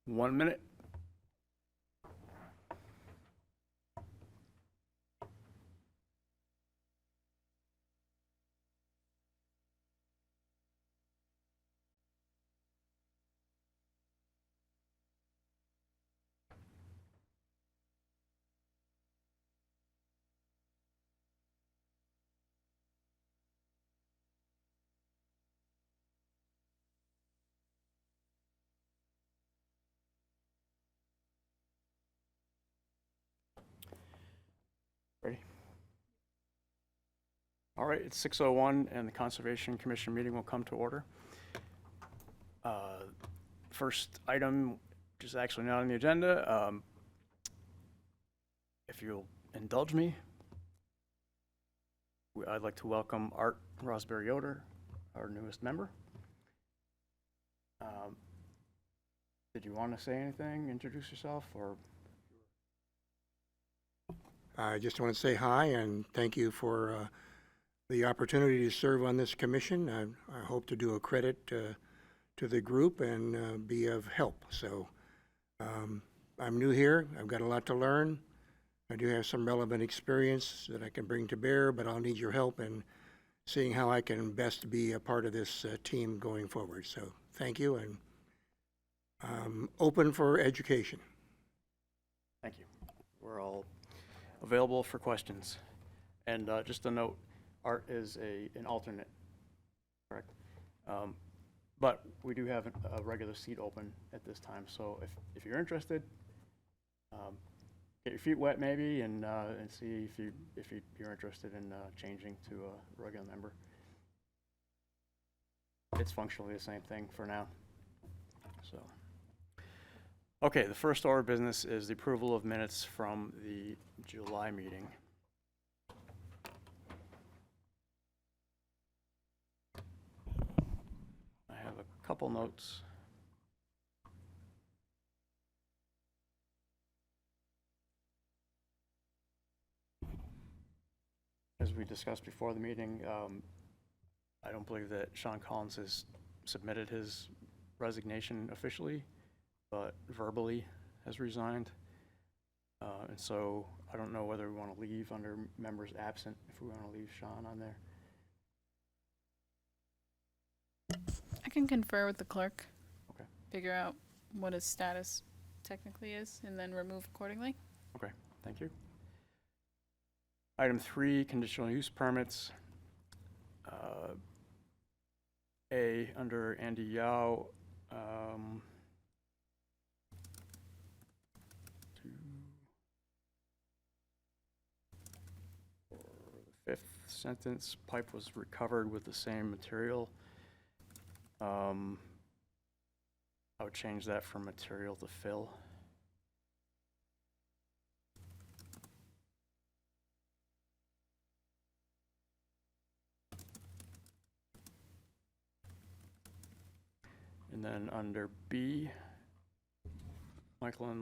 1 minute. Ready? All right, it's 6:01 and the Conservation Commission meeting will come to order. First item, which is actually not on the agenda, if you'll indulge me, I'd like to welcome Art Rosberry-Yoder, our newest member. Did you want to say anything, introduce yourself, or? I just want to say hi and thank you for the opportunity to serve on this commission. I hope to do a credit to the group and be of help. So I'm new here. I've got a lot to learn. I do have some relevant experience that I can bring to bear, but I'll need your help in seeing how I can best be a part of this team going forward. So thank you, and I'm open for education. Thank you. We're all available for questions. And just a note, Art is an alternate, correct? But we do have a regular seat open at this time, so if you're interested, get your feet wet maybe, and see if you're interested in changing to a regular member. It's functionally the same thing for now. So, okay, the first order of business is the approval of minutes from the July meeting. I have a couple notes. As we discussed before the meeting, I don't believe that Sean Collins has submitted his resignation officially, but verbally has resigned. And so I don't know whether we want to leave under members absent, if we want to leave Sean on there. I can confer with the clerk. Okay. Figure out what his status technically is, and then remove accordingly. Okay, thank you. Item 3, conditional use permits. A, under Andy Yao, 2, for the 5th sentence, pipe was recovered with the same material. I would change that from material to fill. And then under B, Michael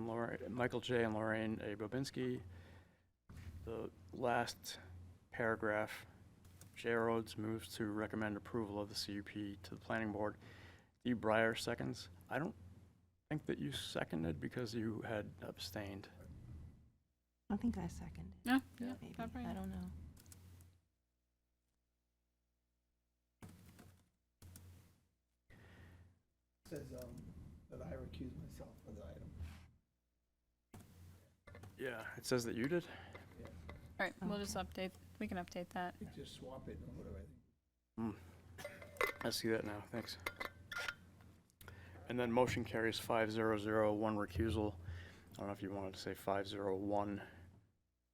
J. and Lorraine A. Bobinski, the last paragraph, J. Rhodes moves to recommend approval of the CUP to the planning board. D. Breyer seconds. I don't think that you seconded because you had abstained. I think I seconded. Yeah, Maybe. I don't know. Says that I recuse myself for the item. Yeah, it says that you did? Yeah. All right, we'll just update. We can update that. You just swap it and whatever I think. I see that now, thanks. And then motion carries 5-0-0, 1 recusal. I don't know if you wanted to say 5-0-1,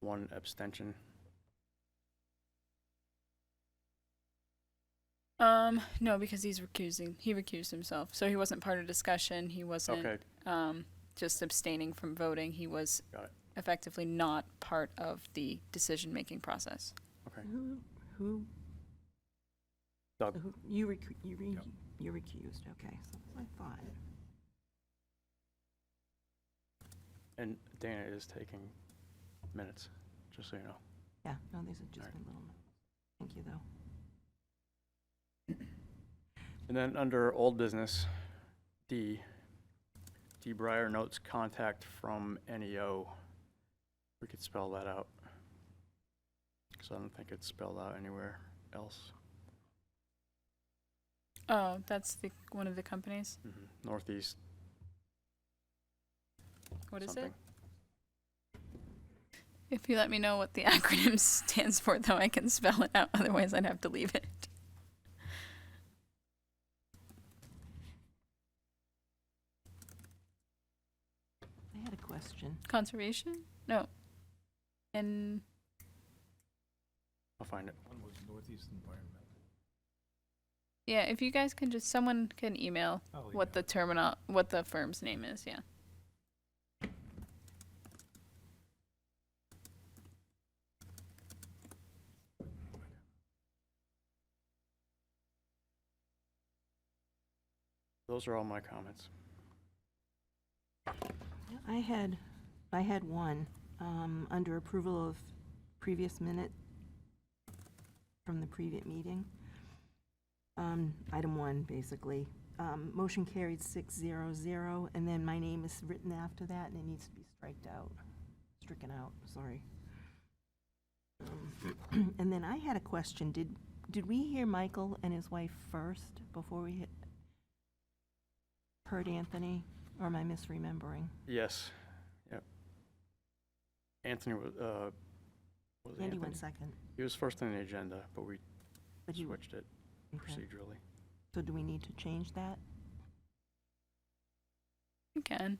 1 abstention. No, because he recused himself. So he wasn't part of discussion. He wasn't just abstaining from voting. He was effectively not part of the decision-making process. Okay. Who? Doug. So you're recused. Okay, so I thought. And Dana is taking minutes, just so you know. Yeah, no, these have just been little. Thank you, though. And then under old business, D, D. Breyer notes contact from NEO. We could spell that out. Because I don't think it's spelled out anywhere else. Oh, that's one of the companies. Northeast. What is something. it? If you let me know what the acronym stands for, though, I can spell it out. Otherwise, I'd have to leave it. I had a question. Conservation? No. And I'll find it. One was Northeast Environmental. yeah, if you guys can someone can email what the firm's name is. Yeah. Those are all my comments. I had one, under approval of previous minute from the previous meeting. Item 1, basically. Motion carried 6-0-0, and then my name is written after that, and it needs to be stricken out, sorry. And then I had a question. Did we hear Michael and his wife first before we heard Anthony, or am I misremembering? Yes. Yep. Anthony was Andy Anthony? went second. He was first on the agenda, but we But you, switched it okay. procedurally. So do we need to change that? You can.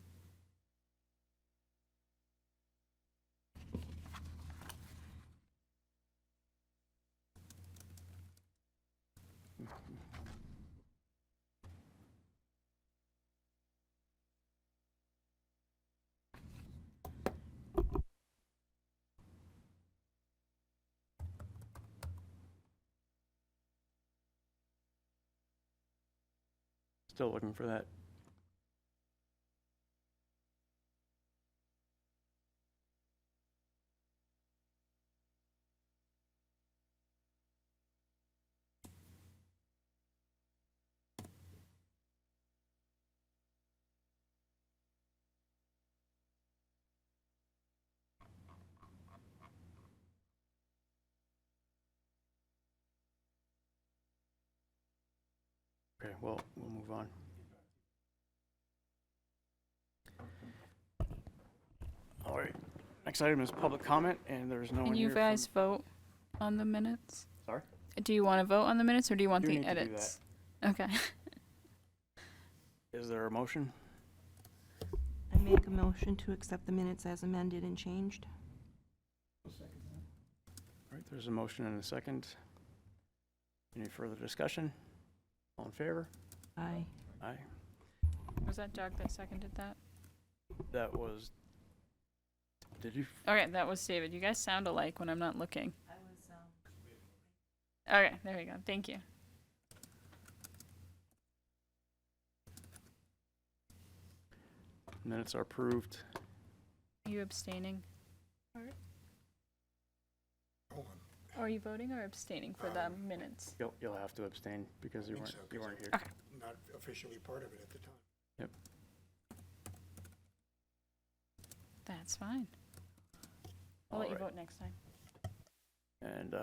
Still looking for that. Okay, well, we'll move on. All right, next item is public comment, and there's no one Can here you guys vote on the minutes? Sorry? Do you want to vote on the minutes, or do you want You the need to do edits? Okay. Is there a motion? I make a motion to accept the minutes as amended and changed. All right, there's a motion and a second. Any further discussion? All in favor? Aye. Aye. Was that Doug that seconded that? That was, did you? Okay, that was David. You guys sound alike when I'm not looking. Okay, there we go. Thank you. Minutes are approved. Are you abstaining? Hold on. Or are you voting or abstaining for the minutes? You'll have to abstain because you think weren't, so, you 'cause weren't here. Okay. Not officially part of it at the time. That's fine. I'll let you vote next time. And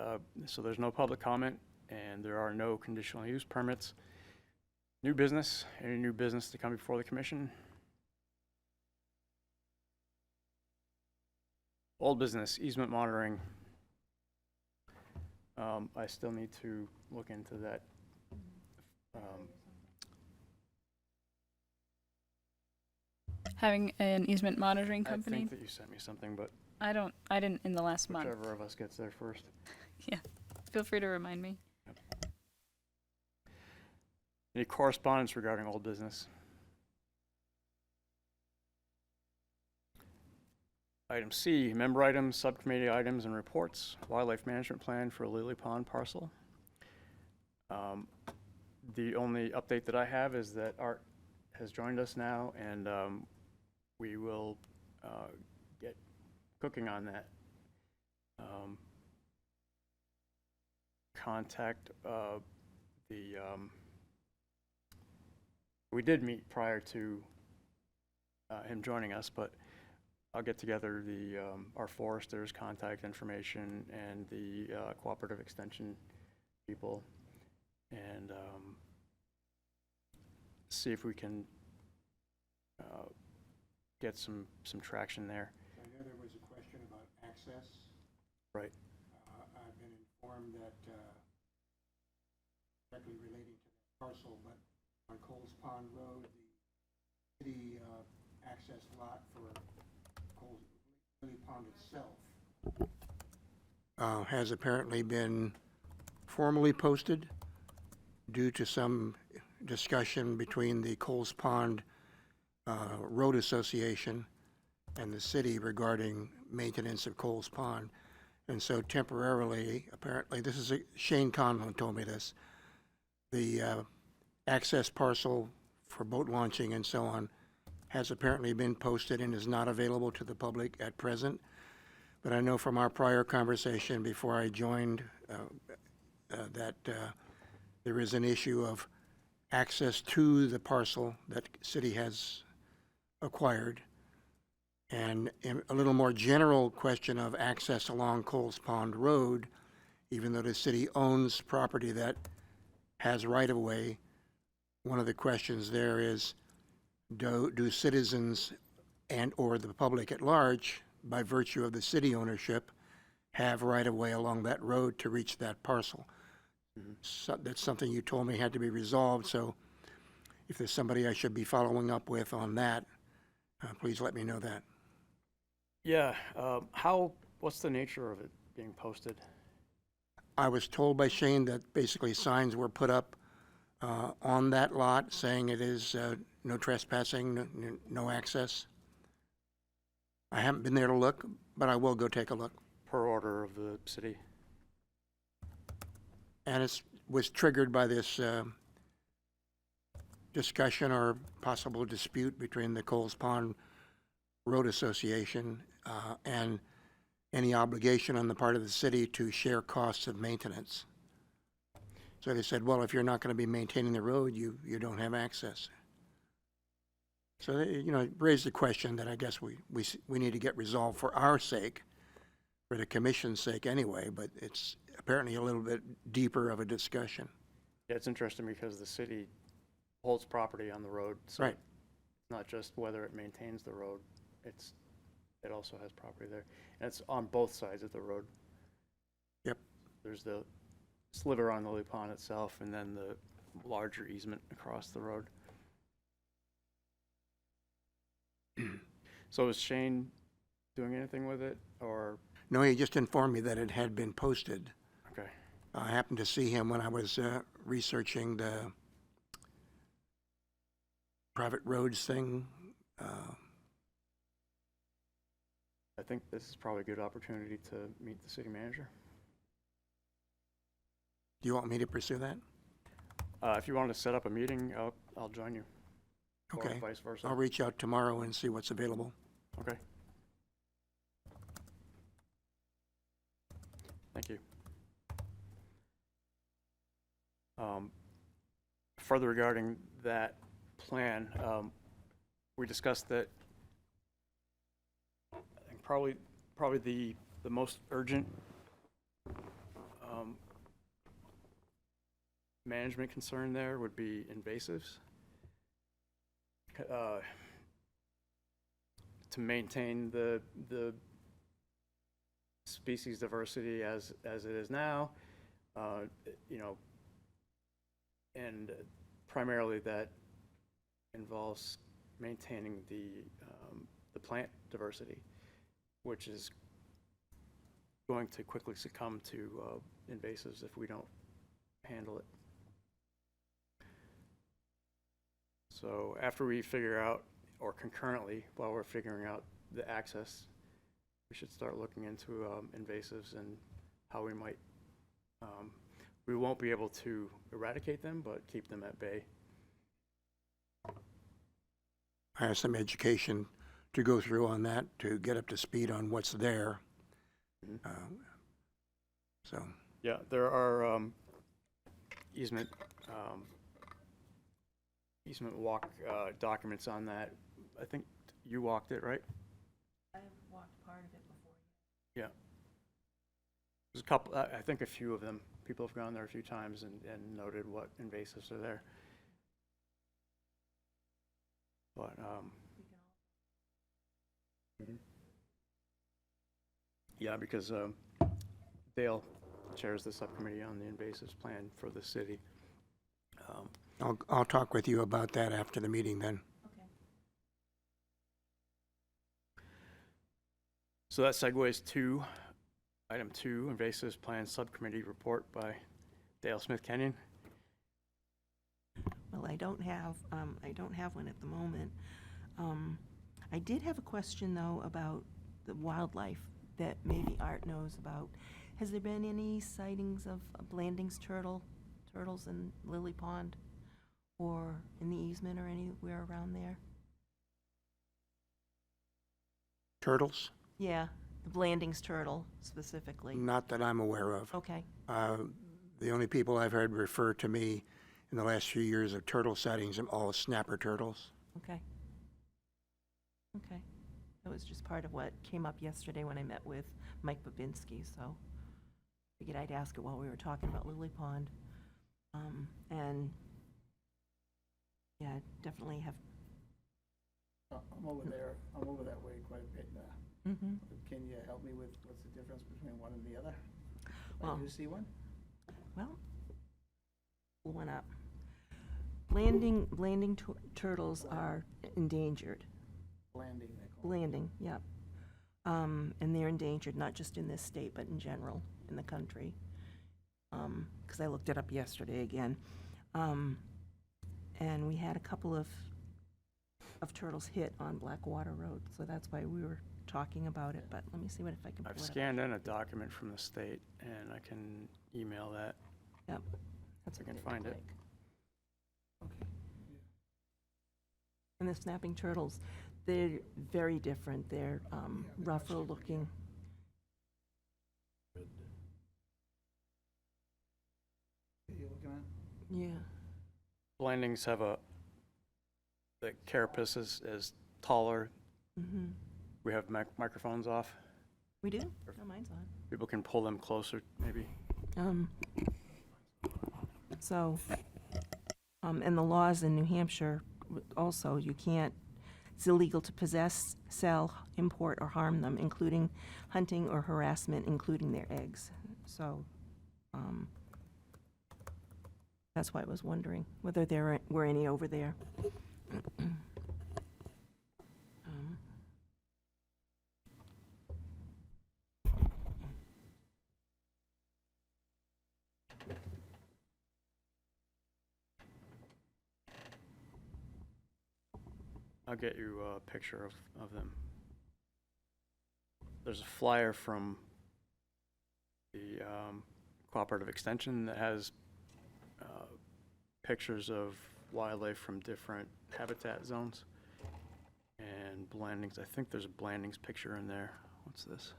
so there's no public comment, and there are no conditional use permits. New business, any new business to come before the commission? Old business, easement monitoring. I still need to look into that. Having an easement monitoring I company? think that you sent me something, but I didn't in the last month. whichever of us gets there first. Feel free to remind me. Any correspondence regarding old business? Item C, member items, subcommittee items and reports, wildlife management plan for Lily Pond parcel. The only update that I have is that Art has joined us now, and we will get cooking on that. Contact we did meet prior to him joining us, but I'll get together our foresters' contact information and the cooperative extension people and see if we can get some traction there. I know there was a question about access. Right. I've been informed that, directly relating to that parcel, but on Coles Pond Road, the city access lot for Coles Lily Pond itself has apparently been formally posted due to some discussion between the Coles Pond Road Association and the city regarding maintenance of Coles Pond. And so temporarily, apparently, Shane Conlon told me this, the access parcel for boat launching and so on has apparently been posted and is not available to the public at present. But I know from our prior conversation before I joined that there is an issue of access to the parcel that city has acquired, and a little more general question of access along Coles Pond Road, even though the city owns property that has right-of-way. One of the questions there is, do citizens and or the public at large, by virtue of the city ownership, have right-of-way along that road to reach that parcel? So that's something you told me had to be resolved, so if there's somebody I should be following up with on that, please let me know that. Yeah, what's the nature of it being posted? I was told by Shane that basically signs were put up on that lot saying it is no trespassing, no access. I haven't been there to look, but I will go take a look. Per order of the city? And it was triggered by this discussion or possible dispute between the Coles Pond Road Association and any obligation on the part of the city to share costs of maintenance. So they said, well, if you're not going to be maintaining the road, you don't have access. So they, it raised the question that I guess we need to get resolved for our sake, for the commission's sake anyway, but it's apparently a little bit deeper of a discussion. Yeah, it's interesting because the city holds property on the road. So Right. It's not just whether it maintains the road, it also has property there. And it's on both sides of the road. Yep. There's the sliver on the Lily Pond itself and then the larger easement across the road. So is Shane doing anything with it, or? No, he just informed me that it had been posted. Okay. I happened to see him when I was researching the private roads thing. I think this is probably a good opportunity to meet the city manager. Do you want me to pursue that? If you want to set up a meeting, I'll join you. Okay. Or vice versa. I'll reach out tomorrow and see what's available. Okay. Thank you. Further regarding that plan, we discussed that I think probably the most urgent management concern there would be invasives. To maintain the species diversity as it is now, and primarily that involves maintaining the plant diversity, which is going to quickly succumb to invasives if we don't handle it. So after we figure out, or concurrently, while we're figuring out the access, we should start looking into invasives and how we might, we won't be able to eradicate them, but keep them at bay. I have some education to go through on that to get up to speed on what's there. Mm-hmm. So. Yeah, there are easement walk documents on that. I think you walked it, right? I've walked part of it before. Yeah. There's a couple, I think a few of them, people have gone there a few times and noted what invasives are there. But, yeah, because Dale chairs the subcommittee on the invasives plan for the city. I'll talk with you about that after the meeting then. Okay. So that segues to item 2, invasives plan subcommittee report by Dale Smith Kenyon. Well, I don't have one at the moment. I did have a question, though, about the wildlife that maybe Art knows about. Has there been any sightings of Blanding's turtles in Lily Pond or in the easement or anywhere around there? Turtles? Yeah, the Blanding's turtle specifically. Not that I'm aware of. Okay, The only people I've heard refer to me in the last few years of turtle sightings are all snapper turtles. okay. Okay. That was just part of what came up yesterday when I met with Mike Babinski, so figured I'd ask it while we were talking about Lily Pond. And, yeah, definitely have, I'm over there, I'm over that way quite a bit now. mm-hmm. Can you help me with what's the difference between one and the other? Well- Do you see one? Well, pull one up. Blanding turtles are endangered. Blanding, they call it. Blanding, yep. And they're endangered, not just in this state, but in general, in the country. Because I looked it up yesterday again. And we had a couple of turtles hit on Blackwater Road, so that's why we were talking about it, but let me see if I can pull I've it up. scanned in a document from the state, and I can email that. Yep, that's I what can they find look it. like. Okay. And the snapping turtles, they're very different. They're rougher looking. Are you looking at? Yeah. Blandings have the carapace is taller. Mm-hmm. We have microphones off. We do? No, mine's on. People can pull them closer, maybe. So, and the laws in New Hampshire also, you can't, it's illegal to possess, sell, import, or harm them, including hunting or harassment, including their eggs. So, that's why I was wondering whether there were any over there. I'll get you a picture of them. There's a flyer from the Cooperative Extension that has pictures of wildlife from different habitat zones and Blandings. I think there's a Blandings picture in there. What's this?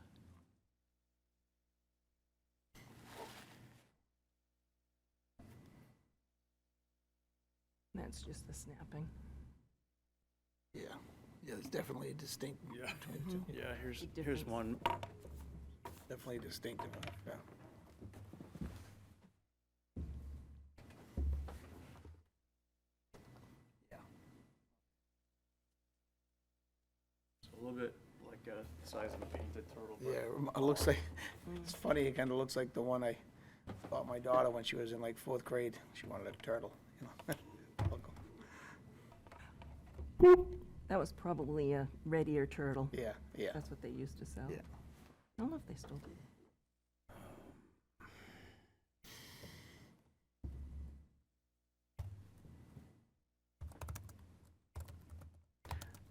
That's just the snapping. Yeah, yeah, there's definitely a distinct between the two. Yeah, here's Big here's difference. one. Definitely distinctive, yeah. Yeah. It's a little bit like the size of a painted turtle. but- Yeah, it looks like, it's funny, it kind of looks like the one I bought my daughter when she was in like 4th grade. She wanted a turtle, you know. That was probably a red ear turtle. Yeah, yeah. That's what they used to sell. Yeah. I don't know if they still do.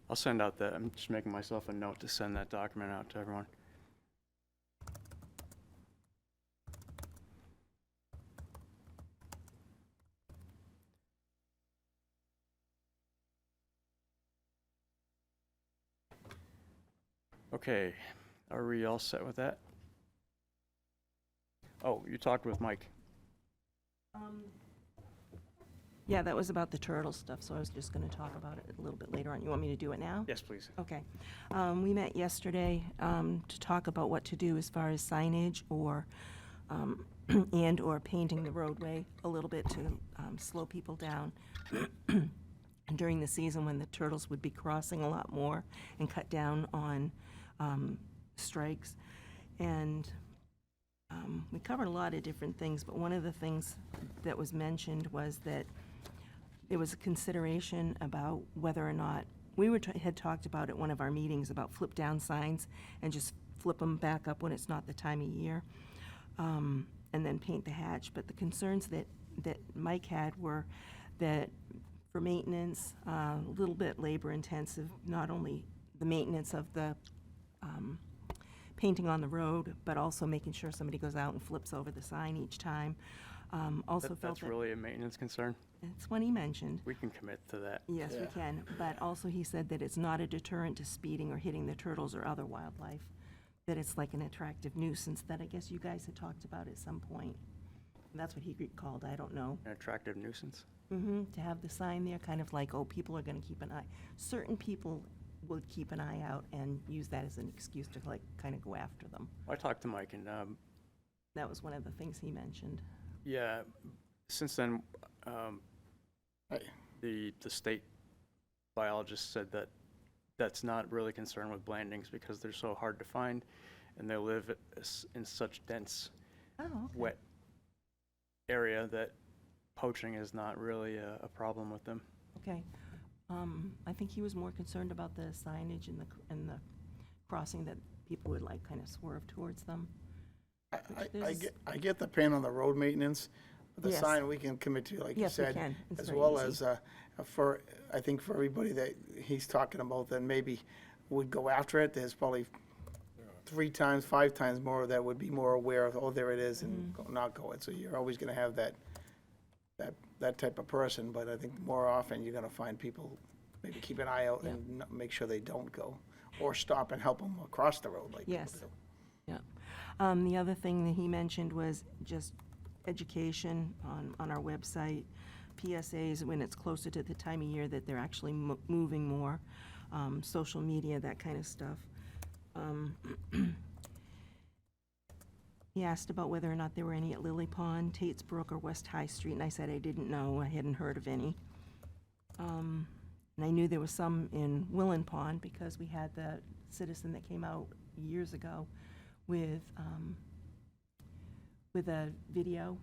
I'll send out that. I'm just making myself a note to send that document out to everyone. Okay, are we all set with that? Oh, you talked with Mike. Yeah, that was about the turtle stuff, so I was just gonna talk about it a little bit later on. You want me to do it now? Yes, please. Okay. We met yesterday to talk about what to do as far as signage or, and/or painting the roadway a little bit to slow people down during the season when the turtles would be crossing a lot more and cut down on strikes. And we covered a lot of different things, but one of the things that was mentioned was that there was a consideration about whether or not, had talked about at one of our meetings about flip-down signs and just flip them back up when it's not the time of year, and then paint the hatch. But the concerns that Mike had were that for maintenance, a little bit labor-intensive, not only the maintenance of the painting on the road, but also making sure somebody goes out and flips over the sign each time. Also felt That's that, really a maintenance concern. it's what he mentioned. We can commit to that. Yes, we Yeah. can, but also he said that it's not a deterrent to speeding or hitting the turtles or other wildlife, that it's like an attractive nuisance that I guess you guys had talked about at some point. That's what he called, I don't know. An attractive nuisance. To have the sign there, kind of like, oh, people are gonna keep an eye. Certain people will keep an eye out and use that as an excuse to like, kind of go after them. I talked to Mike, and That was one of the things he mentioned. yeah, since then, Right. the state biologist said that that's not really concerned with blandings because they're so hard to find, and they live in such dense, Oh, okay. wet area that poaching is not really a problem with them. Okay. I think he was more concerned about the signage and the crossing, that people would like kind of swerve towards them. I get the pain on the road maintenance, but the Yes. sign we can commit to, like you Yes, we said. can. It's As very well easy. as, I think for everybody that he's talking about, that maybe would go after it, there's probably 3 times, 5 times more that would be more aware of, oh, there it is, and not go it. So you're always gonna have that type of person, but I think more often you're gonna find people maybe keep an eye out and make sure they don't go, or stop and help them across the road like people Yes. do. Yeah. The other thing that he mentioned was just education on our website, PSAs when it's closer to the time of year that they're actually moving more, social media, that kind of stuff. He asked about whether or not there were any at Lily Pond, Tate's Brook, or West High Street, and I said I didn't know, I hadn't heard of any. And I knew there was some in Willen Pond because we had the citizen that came out years ago with a video.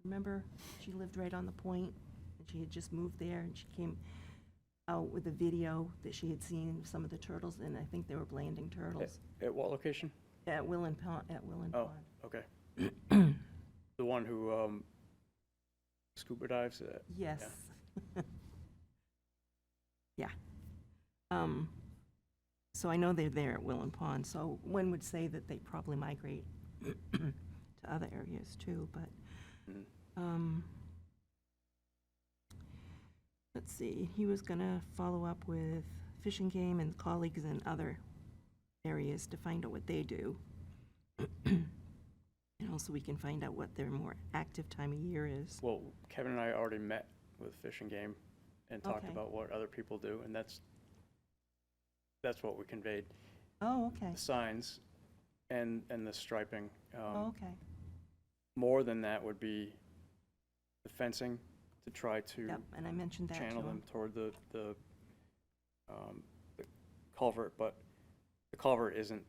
Remember, she lived right on the point, and she had just moved there, and she came out with a video that she had seen some of the turtles, and I think they were blanding turtles At what location? at Willen Pond. Oh, okay. The one who scuba dives? Yes. Yeah. So I know they're there at Willen Pond, so one would say that they probably migrate to other areas too, but, let's see, he was gonna follow up with Fish and Game and colleagues in other areas to find out what they do. And also we can find out what their more active time of year is. Well, Kevin and I already met with Fish and Game and talked Okay. about what other people do, and that's what we conveyed. Oh, okay. The signs and the striping. Oh, okay. More than that would be the fencing to try to Yep, and I mentioned that to channel him. them toward the culvert, but the culvert isn't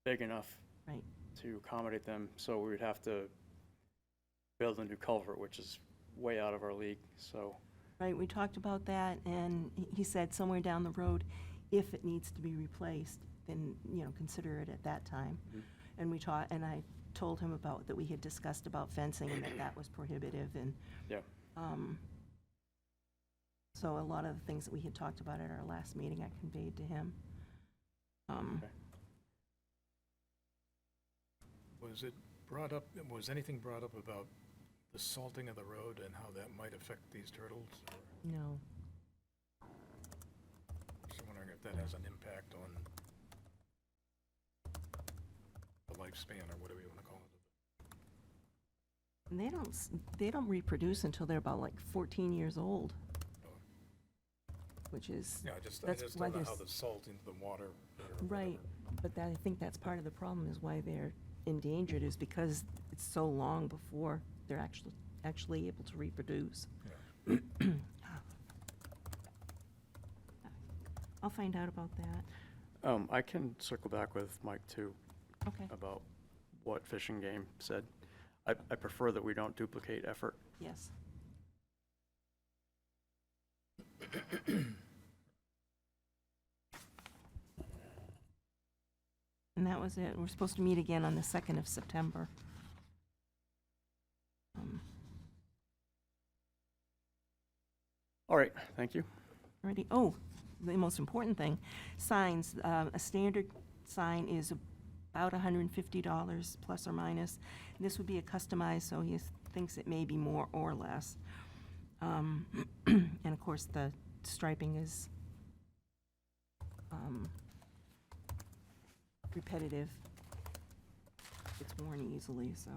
big enough Right. to accommodate them, so we would have to build a new culvert, which is way out of our league, so. Right, we talked about that, and he said somewhere down the road, if it needs to be replaced, then, consider it at that time. And and I told him about, that we had discussed about fencing and that was prohibitive, and, Yeah. so a lot of the things that we had talked about at our last meeting, I conveyed to him. Was anything brought up about the salting of the road and how that might affect these turtles? Or No. just wondering if that has an impact on the lifespan or whatever you want to call And they don't reproduce until they're about like 14 years old, which is, Yeah, I just that's why don't know there's, how the salt into the water. or right, whatever. but I think that's part of the problem, is why they're endangered, is because it's so long before they're actually able to reproduce. I'll find out about that. I can circle back with Mike too Okay, about what Fish and Game said. I prefer that we don't duplicate effort. yes. And that was it. We're supposed to meet again on the 2nd of September. All right, thank you. Alrighty. Oh, the most important thing, signs. A standard sign is about $150 plus or minus. This would be a customized, so he thinks it may be more or less. And of course, the striping is repetitive. It's worn easily, so.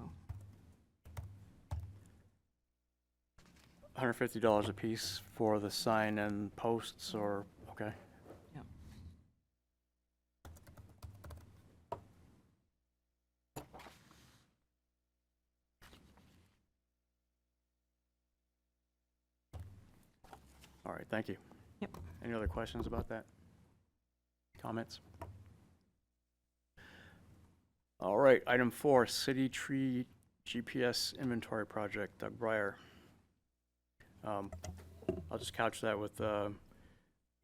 $150 a piece for the sign and posts, or, okay. Yep. All right, thank you. Yep. Any other questions about that? Comments? All right, item 4, City Tree GPS Inventory Project, Doug Breyer. I'll just couch that with the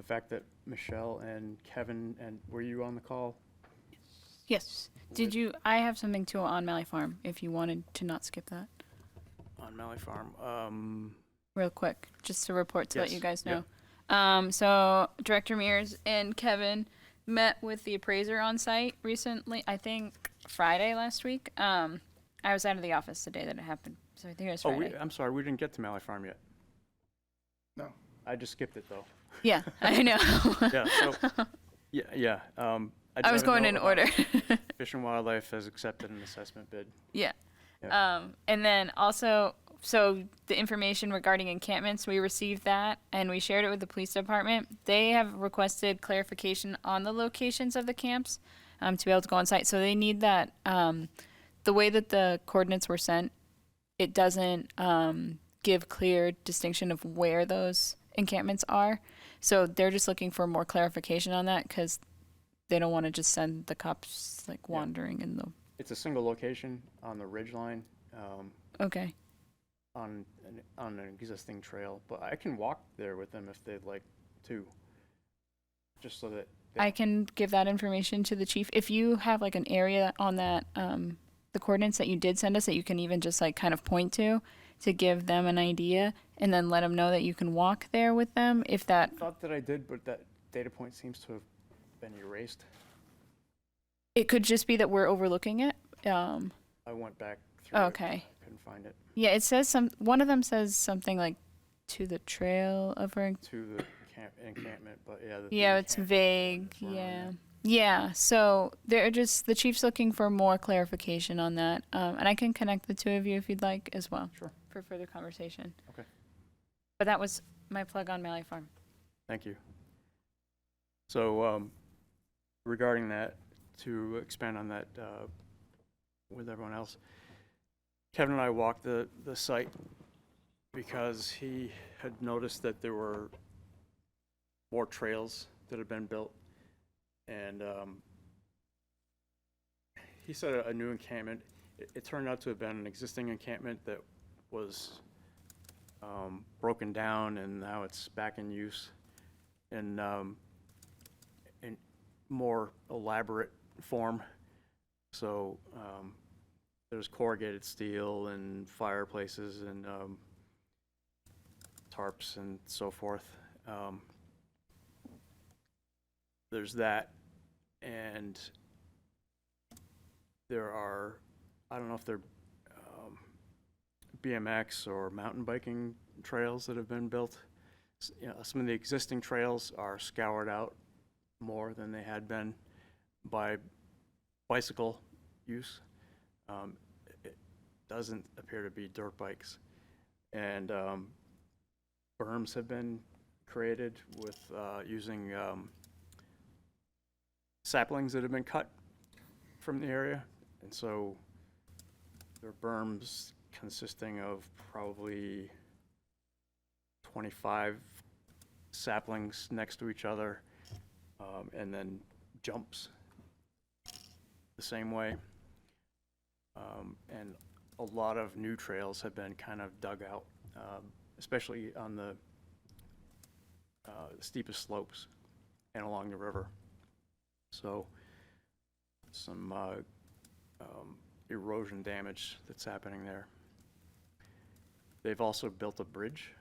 fact that Michelle and Kevin, and were you on the call? Yes. Did you? I have something too on Malley Farm. If you wanted to not skip that, On Malley Farm. real quick, just to report to let Yes, you guys yep. know. So Director Mears and Kevin met with the appraiser on site recently. I think Friday last week. I was out of the office the day that it happened, so I think it was Oh, Friday. I'm sorry, we didn't get to Malley Farm yet. No. I just skipped it, though. Yeah, I know. Yeah, so, yeah. I was going in order. Fish and Wildlife has accepted an assessment bid. Yeah. Yeah. And then also, so the information regarding encampments, we received that and we shared it with the police department. They have requested clarification on the locations of the camps to be able to go on site. So they need that. The way that the coordinates were sent, it doesn't give clear distinction of where those encampments are. So they're just looking for more clarification on that because they don't want to just send the cops like wandering in the. It's a single location on the ridge line, Okay. on an existing trail, but I can walk there with them if they'd like to, just so that. I can give that information to the chief. If you have like an area on that, the coordinates that you did send us that you can even just like kind of point to give them an idea and then let them know that you can walk there with them if that. I thought that I did, but that data point seems to have been erased. It could just be that we're overlooking it. I went back through Okay. I couldn't find it. Yeah, it says one of them says something like to the trail of her. To the encampment, but yeah. Yeah, it's vague. were on Yeah. there. Yeah, so they're just the chief's looking for more clarification on that, and I can connect the two of you if you'd like as well. Sure. For further conversation. Okay. But that was my plug on Malley Farm. Thank you. So regarding that, to expand on that with everyone else, Kevin and I walked the site because he had noticed that there were more trails that had been built. And he said a new encampment. It turned out to have been an existing encampment that was broken down, and now it's back in use in more elaborate form. So there's corrugated steel and fireplaces and tarps and so forth. There's that. And there are, I don't know if they're BMX or mountain biking trails that have been built. You know, some of the existing trails are scoured out more than they had been by bicycle use. doesn't appear to be dirt bikes. And berms have been created with using saplings that have been cut from the area. And so there are berms consisting of probably 25 saplings next to each other, and then jumps the same way. And a lot of new trails have been kind of dug out, especially on the steepest slopes and along the river. So some erosion damage that's happening there. They've also built a bridge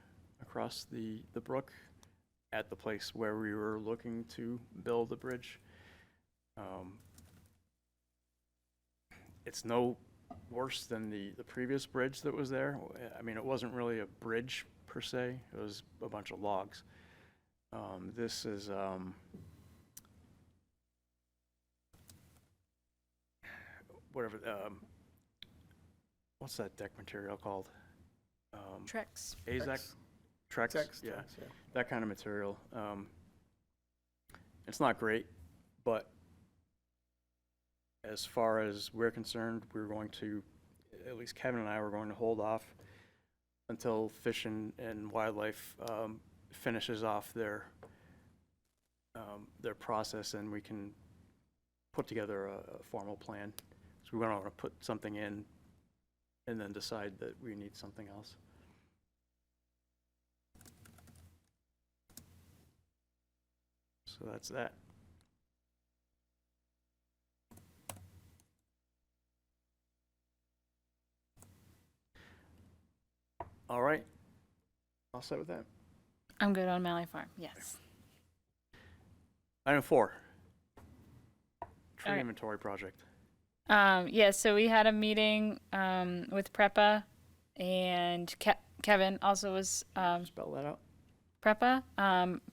across the brook at the place where we were looking to build the bridge. It's no worse than the previous bridge that was there. I mean, it wasn't really a bridge per se, it was a bunch of logs. This is whatever, what's that deck material called? Trex. AZEK? Trex, Text, yeah, yeah. that kind of material. It's not great, but as far as we're concerned, we're going to, at least Kevin and I were going to hold off until Fish and Wildlife finishes off their process, and we can put together a formal plan. So we don't want to put something in and then decide that we need something else. So that's that. All right. All set with that? I'm good on Malley Farm, yes. Item 4. Tree All right. inventory project. Yeah, so we had a meeting with PREPA, and Kevin also was Spell that out. PREPA,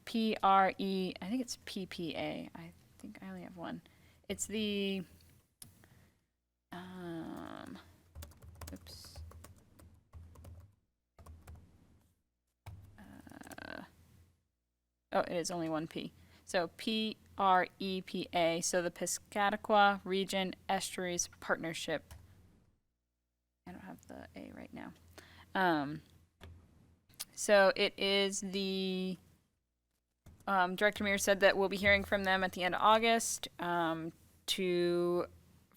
P-R-E, I think it's P-P-A. I think I only have one. It's the, oops. Oh, it is only one P. So P-R-E-P-A, so the Piscataqua Region Estuaries Partnership. I don't have the A right now. So it is the, Director Mears said that we'll be hearing from them at the end of August to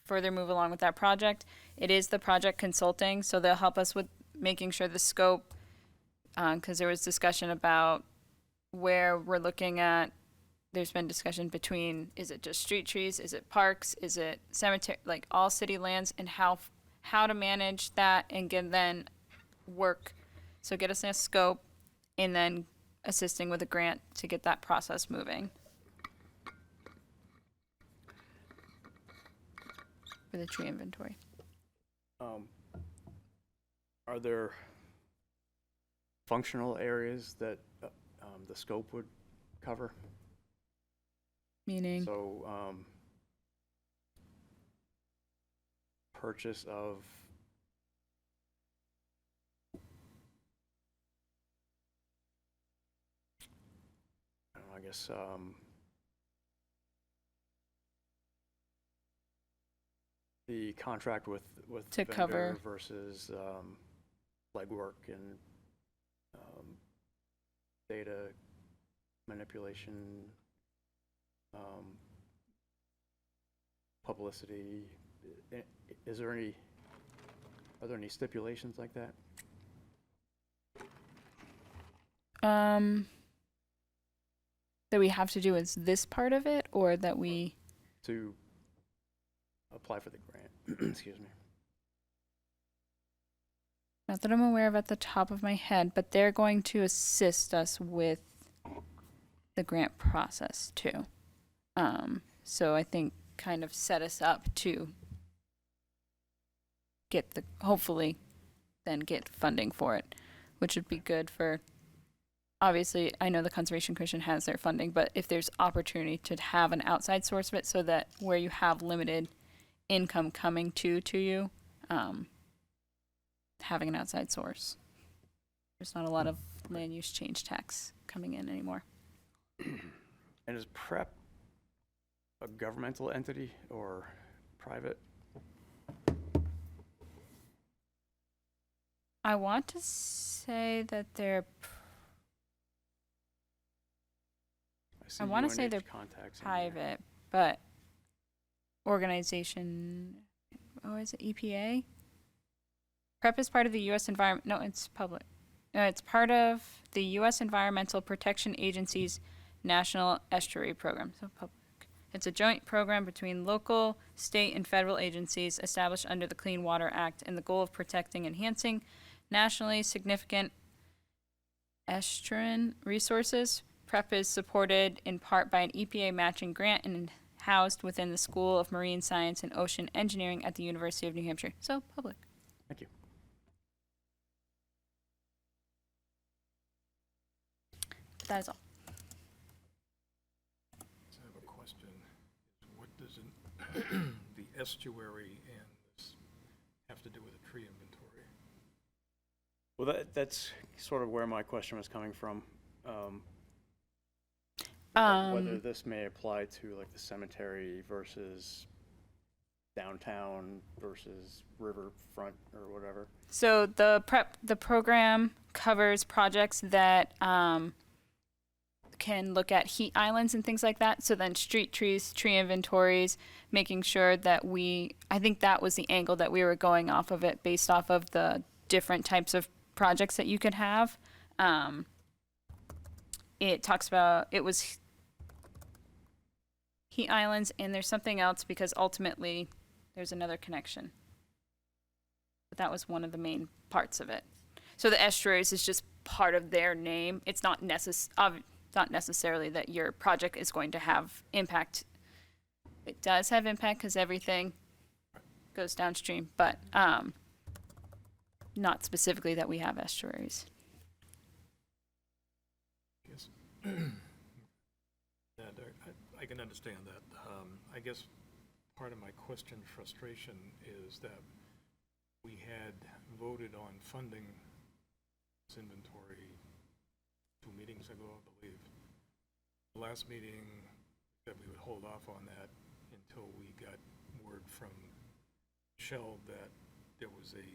further move along with that project. It is the project consulting, so they'll help us with making sure the scope, because there was discussion about where we're looking at. There's been discussion between, is it just street trees, is it parks, is it cemetery, like all city lands, and how to manage that and then work. So get us a scope, and then assisting with a grant to get that process moving. For the tree inventory. Are there functional areas that the scope would cover? Meaning? So, purchase of I don't know, I guess the contract with To vendor cover. versus legwork and data manipulation, publicity. Are there any stipulations like that? That we have to do is this part of it, or that we, To apply for the grant? Excuse me. not that I'm aware of at the top of my head, but they're going to assist us with the grant process too. So I think kind of set us up to get hopefully then get funding for it, which would be good for, obviously, I know the Conservation Commission has their funding, but if there's opportunity to have an outside source of it, so that where you have limited income coming to you, having an outside source. There's not a lot of land use change tax coming in anymore. And is PrEP a governmental entity or private? I want to say that they're see I wanna say UNH they're contacts in there. private, but organization, is it EPA? PrEP is part of the U.S. Environment, no, it's public. No, it's part of the U.S. Environmental Protection Agency's National Estuary Program, so public. It's a joint program between local, state, and federal agencies established under the Clean Water Act and the goal of protecting, enhancing nationally significant estuarine resources. PrEP is supported in part by an EPA matching grant and housed within the School of Marine Science and Ocean Engineering at the University of New Hampshire. So, public. Thank you. That is all. So I have a question. What does the estuary and this have to do with a tree inventory? Well, that's sort of where my question was coming from. Whether this may apply to like the cemetery versus downtown versus riverfront or whatever. So the program covers projects that can look at heat islands and things like that. So then street trees, tree inventories, making sure that I think that was the angle that we were going off of it based off of the different types of projects that you could have. It talks about, it was heat islands, and there's something else because ultimately there's another connection. But that was one of the main parts of it. So the estuaries is just part of their name. It's not necessarily that your project is going to have impact. It does have impact because everything goes downstream, but not specifically that we have estuaries. Yes. And I can understand that. I guess part of my question, frustration, is that we had voted on funding this inventory 2 meetings ago, I believe. The last meeting that we would hold off on that until we got word from Michelle that there was a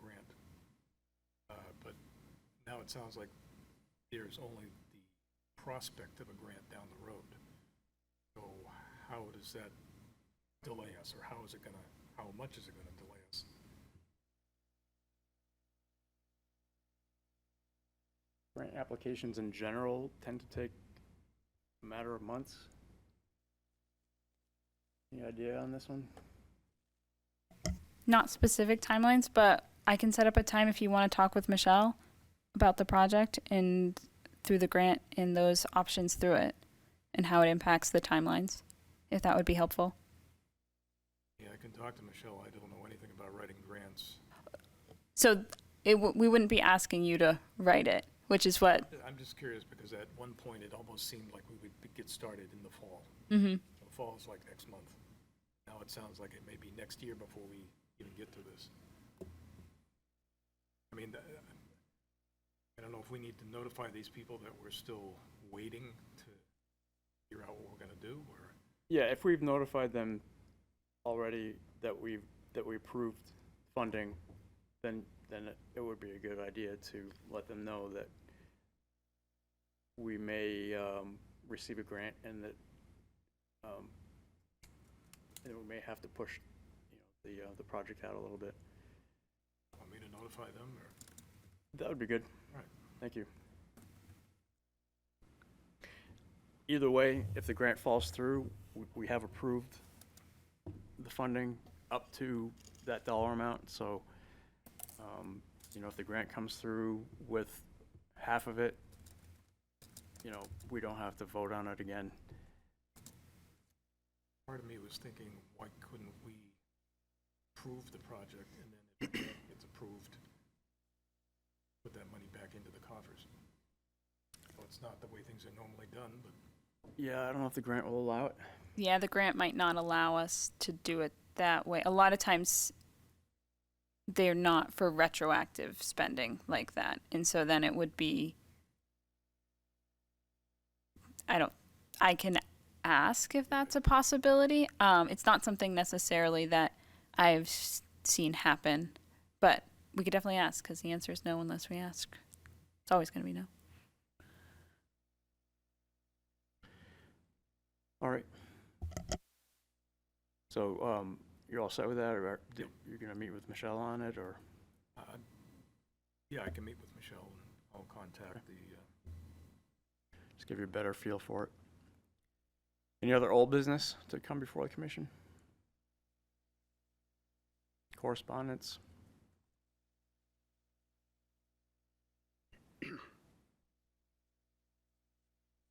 grant. But now it sounds like there's only the prospect of a grant down the road. So how does that delay us, or how much is it gonna delay us? Grant applications in general tend to take a matter of months. Any idea on this one? Not specific timelines, but I can set up a time if you want to talk with Michelle about the project and through the grant and those options through it and how it impacts the timelines, if that would be helpful. Yeah, I can talk to Michelle. I don't know anything about writing grants. So we wouldn't be asking you to write it, which is what. I'm just curious because at one point it almost seemed like we would get started in the fall. Mm-hmm. The fall is like next month. Now it sounds like it may be next year before we even get to this. I mean, I don't know if we need to notify these people that we're still waiting to figure out what we're gonna do, or? Yeah, if we've notified them already that we approved funding, then it would be a good idea to let them know that we may receive a grant and that and we may have to push, the project out a little bit. Want me to notify them, or? That would be good. All right. Thank you. Either way, if the grant falls through, we have approved the funding up to that dollar amount. So, if the grant comes through with half of it, we don't have to vote on it again. Part of me was thinking, why couldn't we approve the project and then if the grant gets approved, put that money back into the coffers? So it's not the way things are normally done, but Yeah, I don't know if the grant will allow it. Yeah, the grant might not allow us to do it that way. A lot of times they're not for retroactive spending like that. And so then it would be, I can ask if that's a possibility. It's not something necessarily that I've seen happen, but we could definitely ask, because the answer is no unless we ask. It's always going to be no. All right. So, you're all set with that, or you're gonna meet with Michelle on it, or? Yeah, I can meet with Michelle, and I'll contact the, Just give you a better feel for it. Any other old business to come before the commission? Correspondence?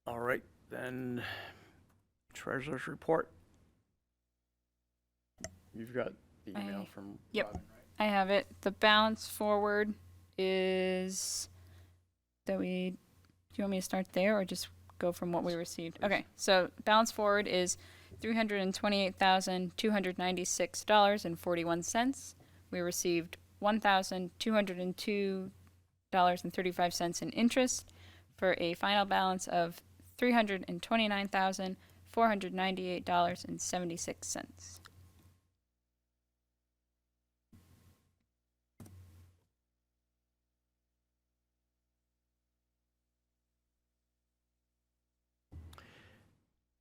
All right, then, treasurer's report. You've got the email from Yep. Robin, right? I have it. The balance forward is that do you want me to start there or just go from what we received? Please. Okay, so balance forward is $328,296.41. We received $1,202.35 in interest for a final balance of $329,498.76.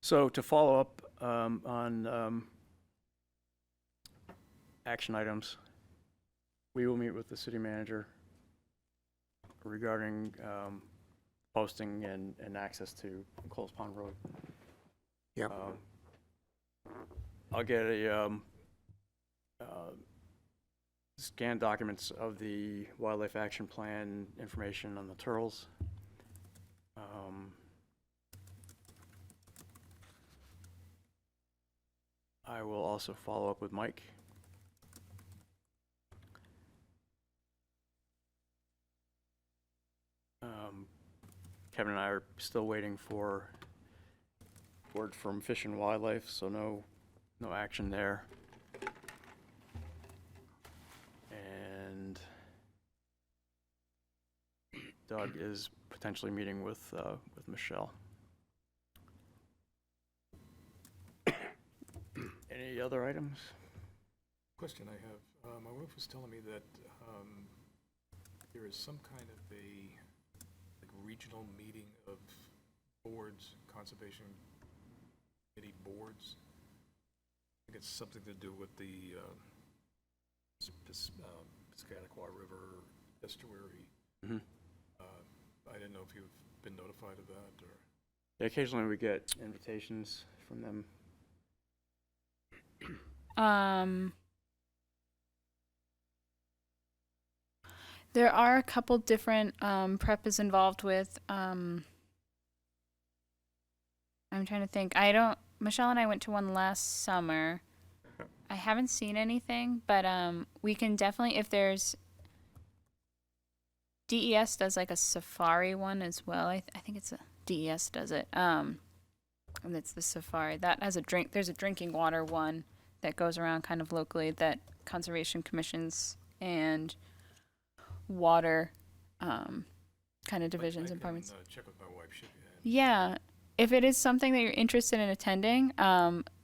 So to follow up on action items, we will meet with the city manager regarding posting and access to Coles Pond Road. Yep. I'll get a scanned documents of the wildlife action plan information on the turtles. I will also follow up with Mike. Kevin and I are still waiting for word from Fish and Wildlife, so no action there. And Doug is potentially meeting with Michelle. Any other items? question I have. My wife was telling me that there is some kind of a regional meeting of boards, conservation committee boards. I think it's something to do with the Piscataqua River estuary. Mm-hmm. I didn't know if you've been notified of that, or? Yeah, occasionally we get invitations from them. There are a couple different prep is involved with. I'm trying to think. Michelle and I went to one last summer. I haven't seen anything, but we can definitely, if there's DES does like a safari one as well. I think it's DES does it. And it's the safari that has there's a drinking water one that goes around kind of locally that conservation commissions and water kind of divisions and departments. Check with my wife. Yeah, if it is something that you're interested in attending,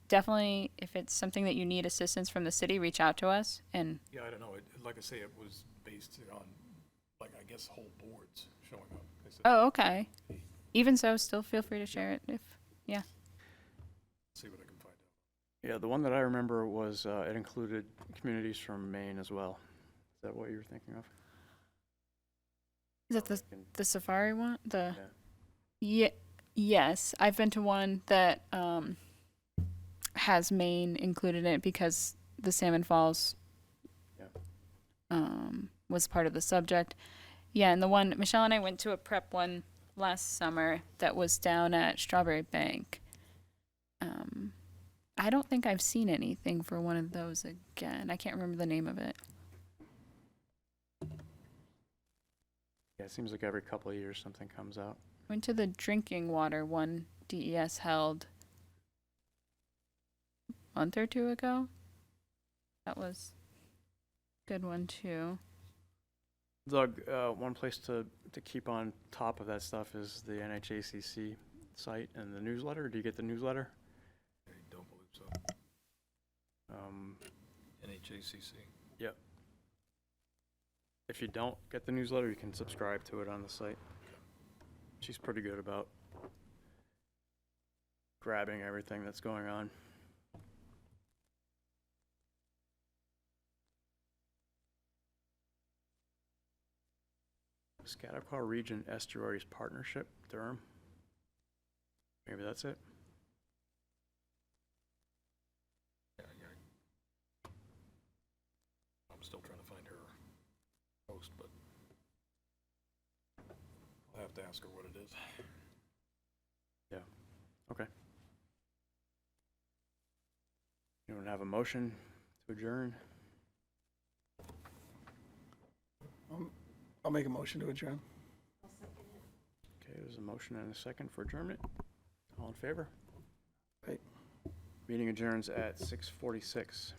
definitely if it's something that you need assistance from the city, reach out to us. And Yeah, I don't know. Like I say, it was based on, I guess, whole boards showing up. oh, okay. Even so, still feel free to share it if See what I can find out. Yeah, the one that I remember was it included communities from Maine as well. Is that what you were thinking of? Is that the safari one? Yeah. Yes, I've been to one that has Maine included in it because the Salmon Falls was part of the subject. Yeah, and the one Michelle and I went to a prep one last summer that was down at Strawberry Bank. I don't think I've seen anything for one of those again. I can't remember the name of it. Yeah, it seems like every couple of years something comes out. Went to the drinking water one DES held a month or two ago. That was a good one too. Doug, one place to keep on top of that stuff is the NHACC site and the newsletter. Do you get the newsletter? I don't believe so. NHACC. Yep. If you don't get the newsletter, you can subscribe to it on the site. She's pretty good about grabbing everything that's going on. Scottsdale Region Estuaries Partnership, Durham. Maybe that's it. Yeah. I'm still trying to find her post, but I'll have to ask her what it is. Yeah, okay. You don't have a motion to adjourn? I'll make a motion to adjourn. Okay, there's a motion and a second for adjournment. All in favor? Right. Meeting adjourns at 6:46.